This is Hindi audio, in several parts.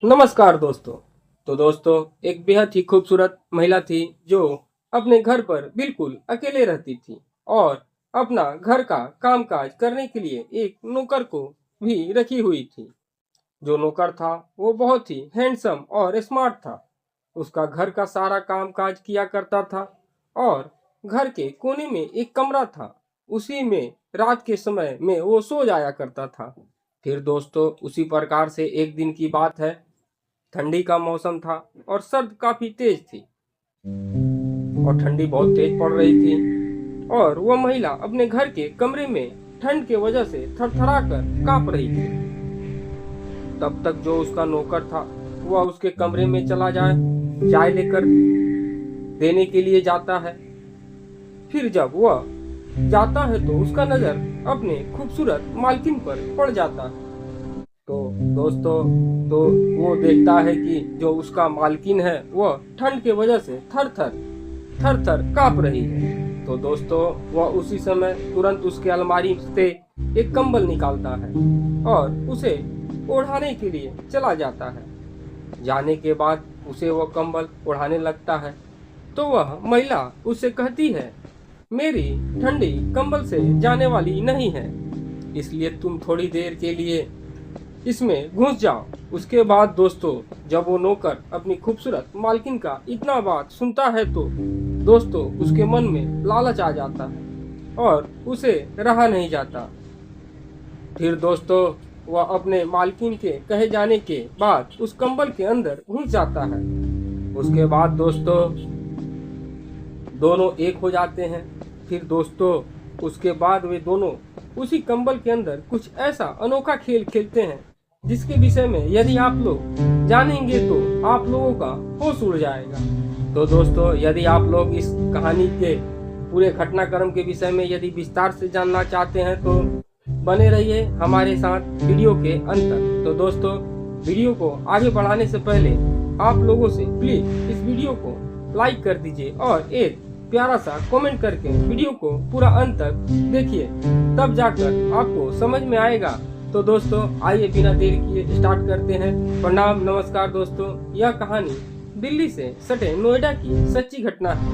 नमस्कार दोस्तों। तो दोस्तों, एक बेहद ही खूबसूरत महिला थी जो अपने घर पर बिल्कुल अकेले रहती थी और अपना घर का कामकाज करने के लिए एक नौकर को भी रखी हुई थी। जो नौकर था वो बहुत ही हैंडसम और स्मार्ट था। उसका घर का सारा कामकाज किया करता था और घर के कोने में एक कमरा था। उसी में रात के समय में वो सो जाया करता था। फिर दोस्तों, उसी प्रकार से एक दिन की बात है। ठंडी का मौसम था और सर्द काफी तेज थी और ठंडी बहुत तेज पड़ रही थी और वह महिला अपने घर के कमरे में ठंड के वजह से थरथरा कर कांप रही थी। तब तक जो उसका नौकर था वह उसके कमरे में चला जाए, चाय लेकर देने के लिए जाता है। फिर जब वह जाता है तो उसका नजर अपने खूबसूरत मालकिन पर पड़ जाता है। तो दोस्तों, तो वो देखता है कि जो उसका मालकिन है वह ठंड के वजह से थर थर कांप रही है। तो दोस्तों, वह उसी समय तुरंत उसके अलमारी से एक कंबल निकालता है और उसे ओढ़ाने के लिए चला जाता है। जाने के बाद उसे वह कंबल ओढ़ाने लगता है तो वह महिला उससे कहती है, मेरी ठंडी कंबल से जाने वाली नहीं है, इसलिए तुम थोड़ी देर के लिए इसमें घुस जाओ। उसके बाद दोस्तों, जब वो नौकर अपनी खूबसूरत मालकिन का इतना बात सुनता है तो दोस्तों उसके मन में लालच आ जाता है और उसे रहा नहीं जाता। फिर दोस्तों, वह अपने मालकिन के कहे जाने के बाद उस कंबल के अंदर घुस जाता है। उसके बाद दोस्तों दोनों एक हो जाते हैं। फिर दोस्तों, उसके बाद वे दोनों उसी कंबल के अंदर कुछ ऐसा अनोखा खेल खेलते हैं जिसके विषय में यदि आप लोग जानेंगे तो आप लोगों का होश उड़ जाएगा। तो दोस्तों, यदि आप लोग इस कहानी के पूरे घटनाक्रम के विषय में यदि विस्तार से जानना चाहते हैं तो बने रहिए हमारे साथ वीडियो के अंत तक। तो दोस्तों, वीडियो को आगे बढ़ाने से पहले आप लोगों से प्लीज इस वीडियो को लाइक कर दीजिए और एक प्यारा सा कमेंट करके वीडियो को पूरा अंत तक देखिए, तब जाकर आपको समझ में आएगा। तो दोस्तों, आइए बिना देर किए स्टार्ट करते हैं। प्रणाम, नमस्कार दोस्तों। यह कहानी दिल्ली से सटे नोएडा की सच्ची घटना है।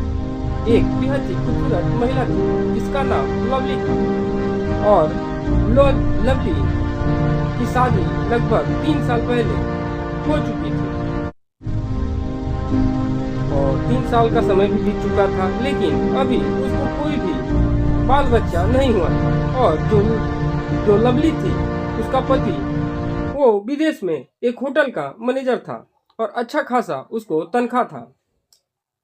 एक बेहद ही खूबसूरत महिला थी जिसका नाम लवली था और लवली की शादी लगभग 3 साल पहले हो चुकी थी और 3 साल का समय भी बीत चुका था, लेकिन अभी उसको कोई भी बाल बच्चा नहीं हुआ था। और जो लवली थी, उसका पति वो विदेश में एक होटल का मैनेजर था और अच्छा खासा उसको तनख्वाह था,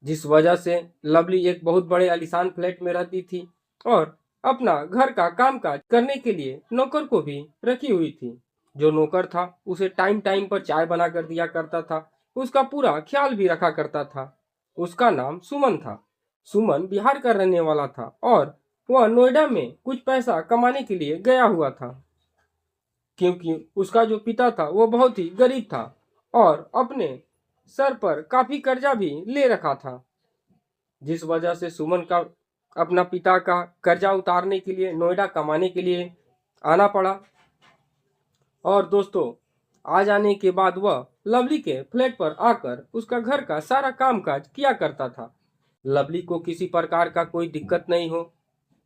जिस वजह से लवली एक बहुत बड़े आलीशान फ्लैट में रहती थी और अपना घर का कामकाज करने के लिए नौकर को भी रखी हुई थी। जो नौकर था उसे टाइम टाइम पर चाय बना कर दिया करता था, उसका पूरा ख्याल भी रखा करता था। उसका नाम सुमन था। सुमन बिहार का रहने वाला था और वह नोएडा में कुछ पैसा कमाने के लिए गया हुआ था, क्योंकि उसका जो पिता था वो बहुत ही गरीब था और अपने सर पर काफी कर्जा भी ले रखा था, जिस वजह से सुमन का अपना पिता का कर्जा उतारने के लिए नोएडा कमाने के लिए आना पड़ा। और दोस्तों, आ जाने के बाद वह लवली के फ्लैट पर आकर उसका घर का सारा कामकाज किया करता था। लवली को किसी प्रकार का कोई दिक्कत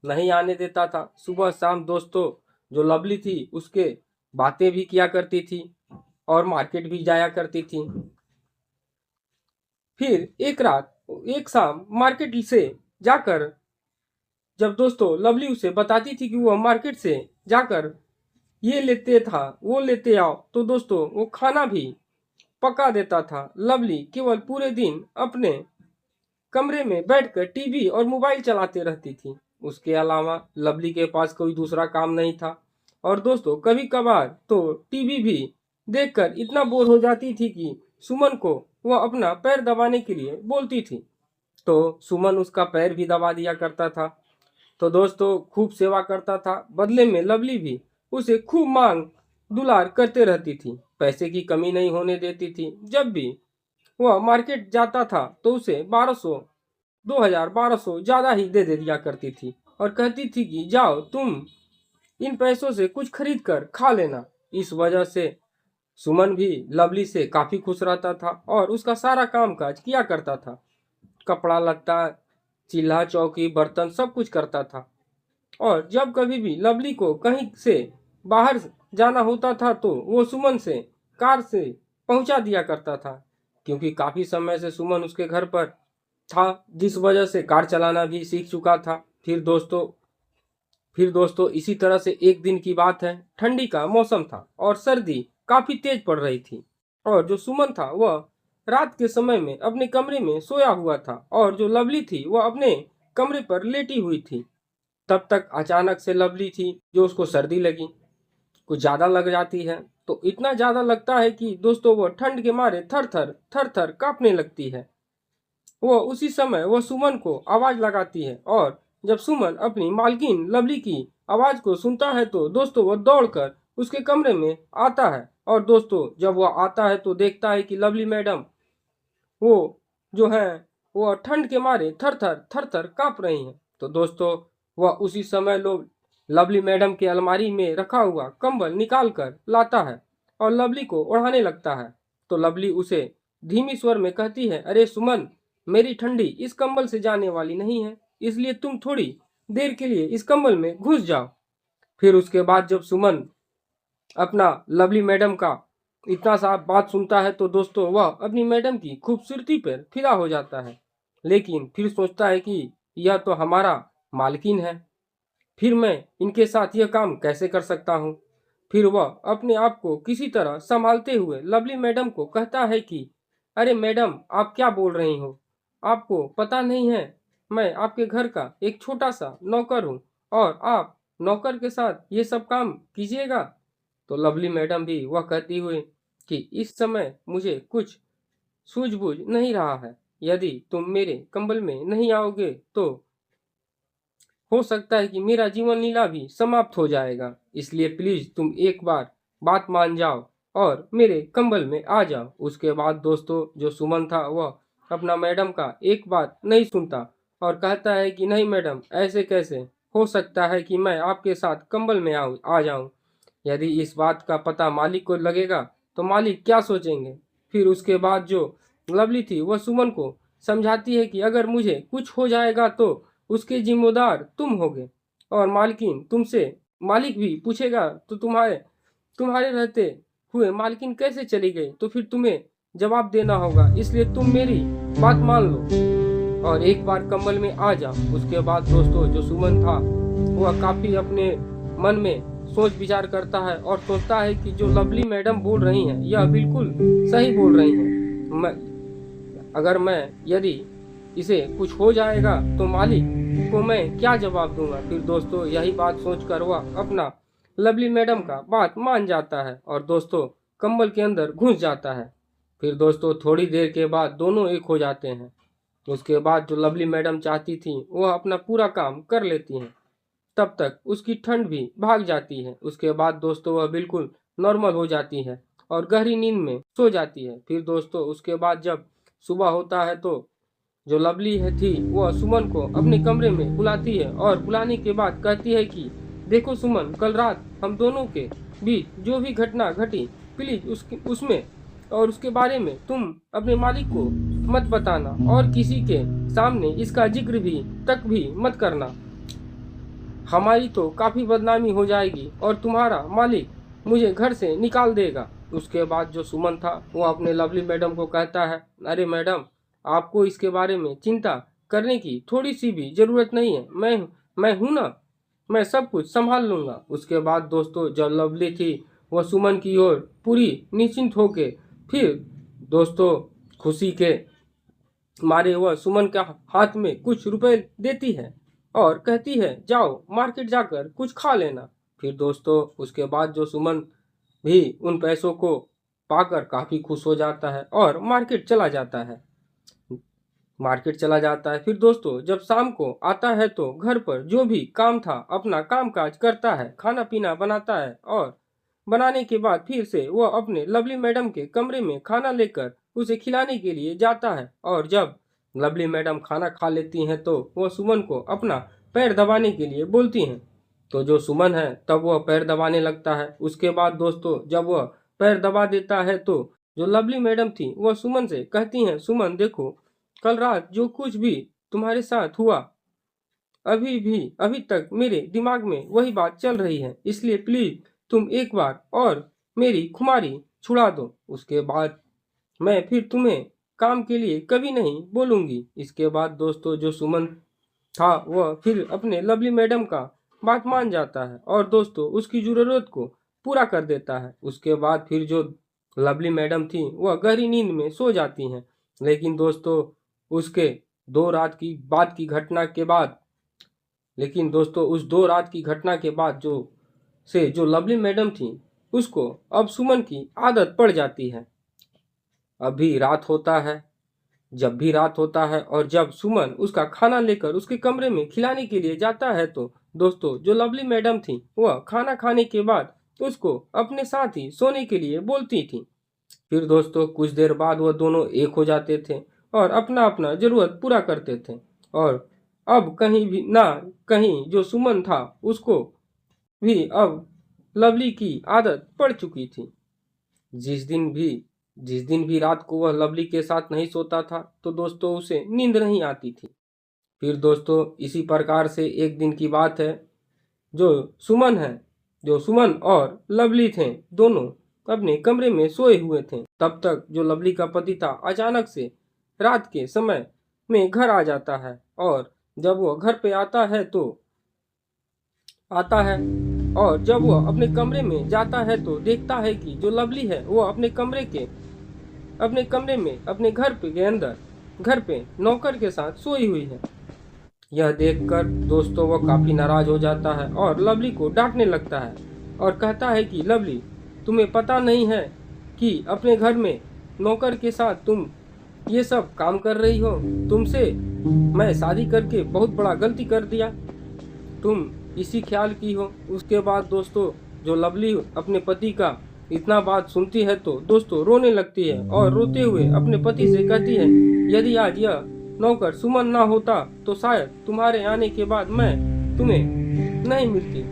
नहीं आने देता था। सुबह शाम दोस्तों, जो लवली थी उसके बातें भी किया करती थी और मार्केट भी जाया करती थी। फिर एक शाम मार्केट से जाकर जब दोस्तों लवली उसे बताती थी कि वह मार्केट से जाकर ये लेते था वो लेते आओ, तो दोस्तों वो खाना भी पका देता था। लवली केवल पूरे दिन अपने कमरे में बैठकर टीवी और मोबाइल चलाते रहती थी। उसके अलावा लवली के पास कोई दूसरा काम नहीं था और दोस्तों कभी कभार तो टीवी भी देखकर इतना बोर हो जाती थी कि सुमन को वह अपना पैर दबाने के लिए बोलती थी, तो सुमन उसका पैर भी दबा दिया करता था। तो दोस्तों खूब सेवा करता था। बदले में लवली भी उसे खूब मांग दुलार करते रहती थी, पैसे की कमी नहीं होने देती थी। जब भी वह मार्केट जाता था तो उसे 1200 2000 1200 ज्यादा ही दे दिया करती थी और कहती थी कि जाओ तुम इन पैसों से कुछ खरीद कर खा लेना। इस वजह से सुमन भी लवली से काफी खुश रहता था और उसका सारा काम काज किया करता था। कपड़ा लत्ता, चूल्हा चौकी बर्तन सब कुछ करता था। और जब कभी भी लवली को कहीं से बाहर जाना होता था तो वो सुमन से कार से पहुंचा दिया करता था, क्योंकि काफी समय से सुमन उसके घर पर था, जिस वजह से कार चलाना भी सीख चुका था। फिर दोस्तों इसी तरह से एक दिन की बात है। ठंडी का मौसम था और सर्दी काफी तेज पड़ रही थी। और जो सुमन था वह रात के समय में अपने कमरे में सोया हुआ था और जो लवली थी वह अपने कमरे पर लेटी हुई थी। तब तक अचानक से लवली थी जो उसको सर्दी लगी, कुछ ज्यादा लग जाती है। तो इतना ज्यादा लगता है कि दोस्तों वह ठंड के मारे थर थर कांपने लगती है। वह उसी समय वह सुमन को आवाज लगाती है और जब सुमन अपनी मालकिन लवली की आवाज को सुनता है तो दोस्तों वह दौड़कर उसके कमरे में आता है। और दोस्तों जब वह आता है तो देखता है कि लवली मैडम वो जो है वह ठंड के मारे थर थर कांप रही हैं। तो दोस्तों वह उसी समय लोग लवली मैडम के अलमारी में रखा हुआ कंबल निकाल कर लाता है और लवली को ओढ़ाने लगता है। तो लवली उसे धीमी स्वर में कहती है, अरे सुमन, मेरी ठंडी इस कंबल से जाने वाली नहीं है, इसलिए तुम थोड़ी देर के लिए इस कंबल में घुस जाओ। फिर उसके बाद जब सुमन अपना लवली मैडम का इतना सा बात सुनता है तो दोस्तों वह अपनी मैडम की खूबसूरती पर फिदा हो जाता है। लेकिन फिर सोचता है कि यह तो हमारा मालकिन है, फिर मैं इनके साथ यह काम कैसे कर सकता हूँ। फिर वह अपने आप को किसी तरह संभालते हुए लवली मैडम को कहता है कि अरे मैडम, आप क्या बोल रही हो? आपको पता नहीं है, मैं आपके घर का एक छोटा सा नौकर हूँ और आप नौकर के साथ ये सब काम कीजिएगा। तो लवली मैडम भी वह कहती हुई कि इस समय मुझे कुछ सूझबूझ नहीं रहा है, यदि तुम मेरे कंबल में नहीं आओगे तो हो सकता है कि मेरा जीवन लीला भी समाप्त हो जाएगा, इसलिए प्लीज तुम एक बार बात मान जाओ और मेरे कंबल में आ जाओ। उसके बाद दोस्तों जो सुमन था वह अपना मैडम का एक बात नहीं सुनता और कहता है कि नहीं मैडम, ऐसे कैसे हो सकता है कि मैं आपके साथ कंबल में आ जाऊं। यदि इस बात का पता मालिक को लगेगा तो मालिक क्या सोचेंगे। फिर उसके बाद जो लवली थी वह सुमन को समझाती है कि अगर मुझे कुछ हो जाएगा तो उसके जिम्मेदार तुम होगे और मालकिन तुमसे मालिक भी पूछेगा तो तुम्हारे तुम्हारे रहते हुए मालकिन कैसे चली गई, तो फिर तुम्हें जवाब देना होगा, इसलिए तुम मेरी बात मान लो और एक बार कंबल में आ जाओ। उसके बाद दोस्तों जो सुमन था वह काफी अपने मन में सोच विचार करता है और सोचता है कि जो लवली मैडम बोल रही हैं यह बिल्कुल सही बोल रही हैं। अगर मैं यदि इसे कुछ हो जाएगा तो मालिक को मैं क्या जवाब दूंगा। फिर दोस्तों यही बात सोचकर वह अपना लवली मैडम का बात मान जाता है और दोस्तों कंबल के अंदर घुस जाता है। फिर दोस्तों थोड़ी देर के बाद दोनों एक हो जाते हैं। उसके बाद जो लवली मैडम चाहती थी वह अपना पूरा काम कर लेती हैं। तब तक उसकी ठंड भी भाग जाती है। उसके बाद दोस्तों वह बिल्कुल नॉर्मल हो जाती है और गहरी नींद में सो जाती है। फिर दोस्तों उसके बाद जब सुबह होता है तो जो लवली है थी वह सुमन को अपने कमरे में बुलाती है और बुलाने के बाद कहती है कि देखो सुमन, कल रात हम दोनों के बीच जो भी घटना घटी प्लीज उसमें और उसके बारे में तुम अपने मालिक को मत बताना और किसी के सामने इसका जिक्र भी तक भी मत करना। हमारी तो काफी बदनामी हो जाएगी और तुम्हारा मालिक मुझे घर से निकाल देगा। उसके बाद जो सुमन था वो अपने लवली मैडम को कहता है, अरे मैडम, आपको इसके बारे में चिंता करने की थोड़ी सी भी जरूरत नहीं है, मैं हूं ना, मैं सब कुछ संभाल लूंगा। उसके बाद दोस्तों जब लवली थी वह सुमन की ओर पूरी निश्चिंत होके फिर दोस्तों खुशी के मारे वह सुमन के हाथ में कुछ रुपए देती है और कहती है जाओ मार्केट जाकर कुछ खा लेना। फिर दोस्तों उसके बाद जो सुमन भी उन पैसों को पाकर काफी खुश हो जाता है और मार्केट चला जाता है। फिर दोस्तों जब शाम को आता है तो घर पर जो भी काम था अपना काम काज करता है, खाना पीना बनाता है और बनाने के बाद फिर से वह अपने लवली मैडम के कमरे में खाना लेकर उसे खिलाने के लिए जाता है। और जब लवली मैडम खाना खा लेती हैं तो वह सुमन को अपना पैर दबाने के लिए बोलती हैं। तो जो सुमन है तब वह पैर दबाने लगता है। उसके बाद दोस्तों जब वह पैर दबा देता है तो जो लवली मैडम थी वह सुमन से कहती हैं, सुमन देखो, कल रात जो कुछ भी तुम्हारे साथ हुआ अभी तक मेरे दिमाग में वही बात चल रही है, इसलिए प्लीज तुम एक बार और मेरी खुमारी छुड़ा दो, उसके बाद मैं फिर तुम्हें काम के लिए कभी नहीं बोलूंगी। इसके बाद दोस्तों जो सुमन था वह फिर अपने लवली मैडम का बात मान जाता है और दोस्तों उसकी जरूरत को पूरा कर देता है। उसके बाद फिर जो लवली मैडम थी वह गहरी नींद में सो जाती हैं। लेकिन दोस्तों उसके 2 रात की बाद की घटना के बाद लेकिन दोस्तों उस 2 रात की घटना के बाद जो लवली मैडम थी उसको अब सुमन की आदत पड़ जाती है। अभी रात होता है जब भी रात होता है और जब सुमन उसका खाना लेकर उसके कमरे में खिलाने के लिए जाता है तो दोस्तों जो लवली मैडम थी वह खाना खाने के बाद उसको अपने साथ ही सोने के लिए बोलती थी। फिर दोस्तों कुछ देर बाद वह दोनों एक हो जाते थे और अपना अपना जरूरत पूरा करते थे। और अब कहीं भी ना कहीं जो सुमन था उसको भी अब लवली की आदत पड़ चुकी थी। जिस दिन भी रात को वह लवली के साथ नहीं सोता था तो दोस्तों उसे नींद नहीं आती थी। फिर दोस्तों इसी प्रकार से एक दिन की बात है, जो सुमन और लवली थे दोनों अपने कमरे में सोए हुए थे। तब तक जो लवली का पति था अचानक से रात के समय में घर आ जाता है और जब वो घर पे आता है और जब वह अपने कमरे में जाता है तो देखता है कि जो लवली है वो अपने कमरे में अपने घर पे नौकर के साथ सोई हुई है। यह देखकर दोस्तों वह काफी नाराज हो जाता है और लवली को डांटने लगता है और कहता है कि लवली, तुम्हें पता नहीं है कि अपने घर में नौकर के साथ तुम ये सब काम कर रही हो? तुमसे मैं शादी करके बहुत बड़ा गलती कर दिया, तुम इसी ख्याल की हो। उसके बाद दोस्तों जो लवली अपने पति का इतना बात सुनती है तो दोस्तों रोने लगती है और रोते हुए अपने पति से कहती है, यदि आज यह नौकर सुमन ना होता तो शायद तुम्हारे आने के बाद मैं तुम्हें नहीं मिलती।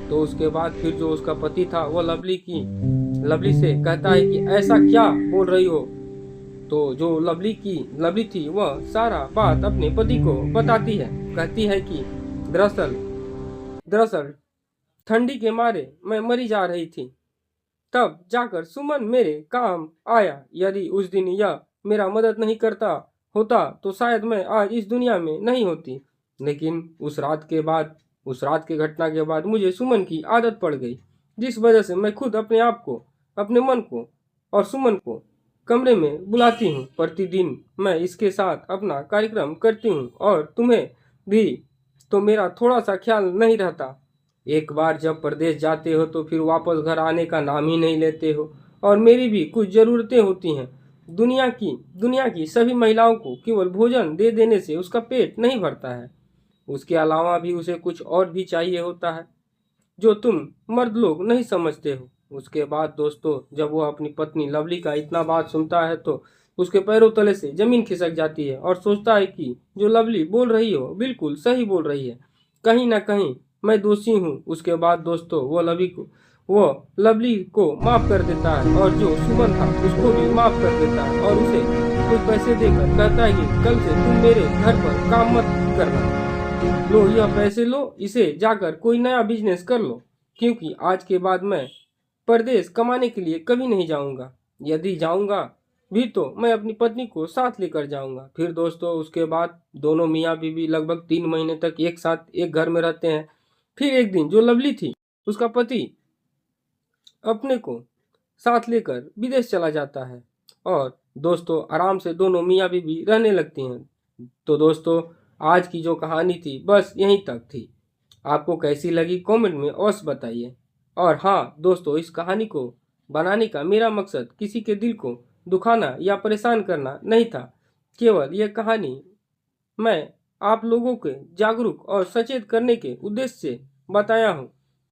तो उसके बाद फिर जो उसका पति था वो लवली से कहता है कि ऐसा क्या बोल रही हो? तो जो लवली थी वह सारा बात अपने पति को बताती है। कहती है कि दरअसल ठंडी के मारे मैं मरी जा रही थी, तब जाकर सुमन मेरे काम आया। यदि उस दिन यह मेरा मदद नहीं करता होता तो शायद मैं आज इस दुनिया में नहीं होती। लेकिन उस रात के घटना के बाद मुझे सुमन की आदत पड़ गई, जिस वजह से मैं खुद अपने आप को, अपने मन को और सुमन को कमरे में बुलाती हूँ। प्रतिदिन मैं इसके साथ अपना कार्यक्रम करती हूँ और तुम्हें भी तो मेरा थोड़ा सा ख्याल नहीं रहता। एक बार जब प्रदेश जाते हो तो फिर वापस घर आने का नाम ही नहीं लेते हो और मेरी भी कुछ ज़रूरतें होती हैं। दुनिया की सभी महिलाओं को केवल भोजन दे देने से उसका पेट नहीं भरता है, उसके अलावा भी उसे कुछ और भी चाहिए होता है जो तुम मर्द लोग नहीं समझते हो। उसके बाद दोस्तों जब वो अपनी पत्नी लवली का इतना बात सुनता है तो उसके पैरों तले से जमीन खिसक जाती है और सोचता है कि जो लवली बोल रही हो बिल्कुल सही बोल रही है, कहीं ना कहीं मैं दोषी हूँ। उसके बाद दोस्तों वो लवली को माफ कर देता है और जो सुमन था उसको भी माफ कर देता है और उसे कुछ पैसे देकर कहता है कि कल से तुम मेरे घर पर काम मत करना, लो यह पैसे लो, इसे जाकर कोई नया बिजनेस कर लो, क्योंकि आज के बाद मैं परदेश कमाने के लिए कभी नहीं जाऊंगा। यदि जाऊंगा भी तो मैं अपनी पत्नी को साथ लेकर जाऊंगा। फिर दोस्तों उसके बाद दोनों मियाँ बीवी लगभग 3 महीने तक एक साथ एक घर में रहते हैं। फिर एक दिन जो लवली थी उसका पति अपने को साथ लेकर विदेश चला जाता है और दोस्तों आराम से दोनों मियाँ बीवी रहने लगती हैं। तो दोस्तों आज की जो कहानी थी बस यहीं तक थी। आपको कैसी लगी कमेंट में अवश्य बताइए। और हाँ दोस्तों, इस कहानी को बनाने का मेरा मकसद किसी के दिल को दुखाना या परेशान करना नहीं था। केवल यह कहानी मैं आप लोगों के जागरूक और सचेत करने के उद्देश्य से बताया हूँ,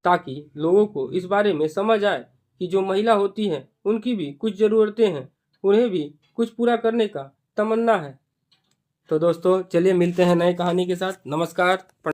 ताकि लोगों को इस बारे में समझ आए कि जो महिला होती हैं उनकी भी कुछ ज़रूरतें हैं, उन्हें भी कुछ पूरा करने का तमन्ना है। तो दोस्तों चलिए मिलते हैं नए कहानी के साथ। नमस्कार।